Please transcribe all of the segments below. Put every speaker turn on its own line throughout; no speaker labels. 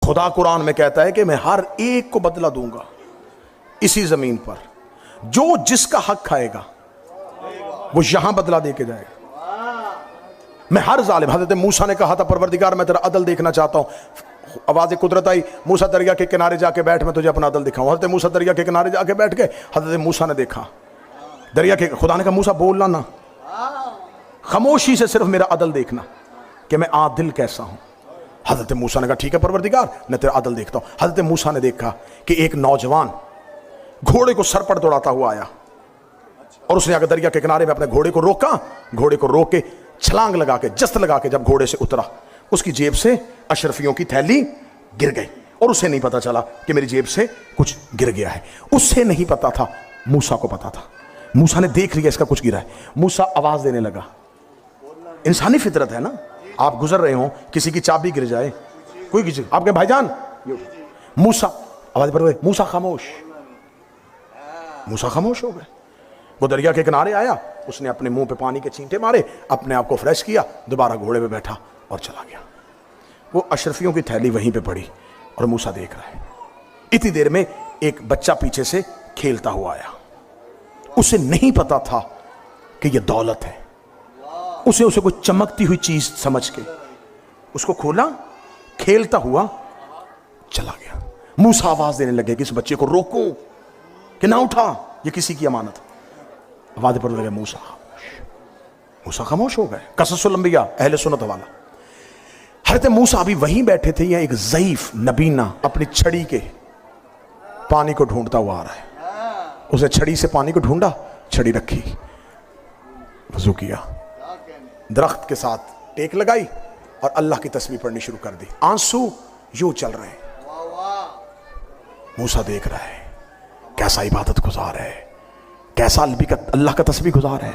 خدا قرآن میں کہتا ہے کہ میں ہر ایک کو بدلہ دوں گا اسی زمین پر، جو جس کا حق کھائے گا وہ یہاں بدلہ دے کے جائے گا۔ میں ہر ظالم، حضرت موسیٰ نے کہا تھا پروردگار میں تیرا عدل دیکھنا چاہتا ہوں، آواز قدرت آئی موسیٰ دریا کے کنارے جا کے بیٹھ، میں تجھے اپنا عدل دکھاؤں۔ حضرت موسیٰ دریا کے کنارے جا کے بیٹھ گئے، حضرت موسیٰ نے دیکھا دریا کے، خدا نے کہا موسیٰ بولنا نہ، خاموشی سے صرف میرا عدل دیکھنا کہ میں عادل کیسا ہوں۔ حضرت موسیٰ نے کہا ٹھیک ہے پروردگار میں تیرا عدل دیکھتا ہوں۔ حضرت موسیٰ نے دیکھا کہ ایک نوجوان گھوڑے کو سر پر دوڑاتا ہوا آیا، اور اس نے آگے دریا کے کنارے میں اپنے گھوڑے کو روکا، گھوڑے کو روک کے چھلانگ لگا کے جست لگا کے جب گھوڑے سے اترا، اس کی جیب سے اشرفیوں کی تھیلی گر گئی، اور اسے نہیں پتا چلا کہ میری جیب سے کچھ گر گیا ہے۔ اس سے نہیں پتا تھا، موسیٰ کو پتا تھا۔ موسیٰ نے دیکھ لیا اس کا کچھ گرا ہے، موسیٰ آواز دینے لگا۔ انسانی فطرت ہے نا، آپ گزر رہے ہوں کسی کی چابی گر جائے، کوئی کسی آپ کے بھائی جان، موسیٰ آواز پر موسیٰ خاموش، موسیٰ خاموش ہو گئے۔ وہ دریا کے کنارے آیا، اس نے اپنے منہ پہ پانی کے چھینٹے مارے، اپنے آپ کو فریش کیا، دوبارہ گھوڑے پہ بیٹھا اور چلا گیا۔ وہ اشرفیوں کی تھیلی وہیں پہ پڑی اور موسیٰ دیکھ رہا ہے۔ اتنی دیر میں ایک بچہ پیچھے سے کھیلتا ہوا آیا، اسے نہیں پتا تھا کہ یہ دولت ہے، اسے کوئی چمکتی ہوئی چیز سمجھ کے اس کو کھولا، کھیلتا ہوا چلا گیا۔ موسیٰ آواز دینے لگے کہ اس بچے کو روکوں کہ نہ اٹھا، یہ کسی کی امانت۔ آواز پر لگے موسیٰ خاموش، موسیٰ خاموش ہو گئے۔ قصص الانبیاء اہل سنت والا، حضرت موسیٰ ابھی وہیں بیٹھے تھے، یا ایک ضعیف نبینہ اپنی چھڑی کے پانی کو ڈھونڈتا ہوا آ رہا ہے۔ اسے چھڑی سے پانی کو ڈھونڈا، چھڑی رکھی، وضو کیا، درخت کے ساتھ ٹیک لگائی اور اللہ کی تسبیح پڑھنی شروع کر دی۔ آنسو یوں چل رہے ہیں، موسیٰ دیکھ رہا ہے کیسا عبادت گزار ہے، کیسا اللہ کا تسبیح گزار ہے۔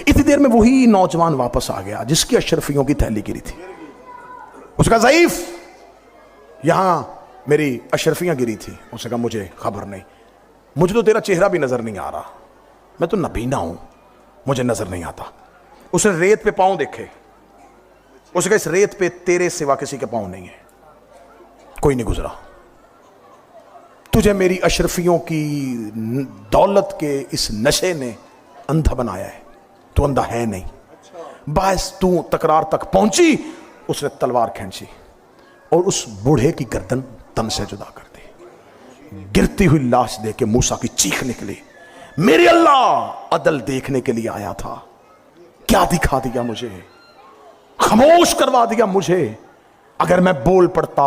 اتنی دیر میں وہی نوجوان واپس آ گیا جس کی اشرفیوں کی تھیلی گری تھی۔ اس کا ضعیف، یہاں میری اشرفیاں گری تھی۔ اس نے کہا مجھے خبر نہیں، مجھے تو تیرا چہرہ بھی نظر نہیں آ رہا، میں تو نبینہ ہوں، مجھے نظر نہیں آتا۔ اس نے ریت پہ پاؤں دیکھے، اس نے کہا اس ریت پہ تیرے سوا کسی کے پاؤں نہیں ہے، کوئی نہیں گزرا، تجھے میری اشرفیوں کی دولت کے اس نشے نے اندھا بنایا ہے، تو اندھا ہے نہیں۔ باعث تو تکرار تک پہنچی، اس نے تلوار کھینچی اور اس بوڑھے کی گردن تن سے جدا کر دی۔ گرتی ہوئی لاش دے کے موسیٰ کی چیخ نکلی، میرے اللہ عدل دیکھنے کے لیے آیا تھا، کیا دکھا دیا مجھے، خاموش کروا دیا مجھے۔ اگر میں بول پڑتا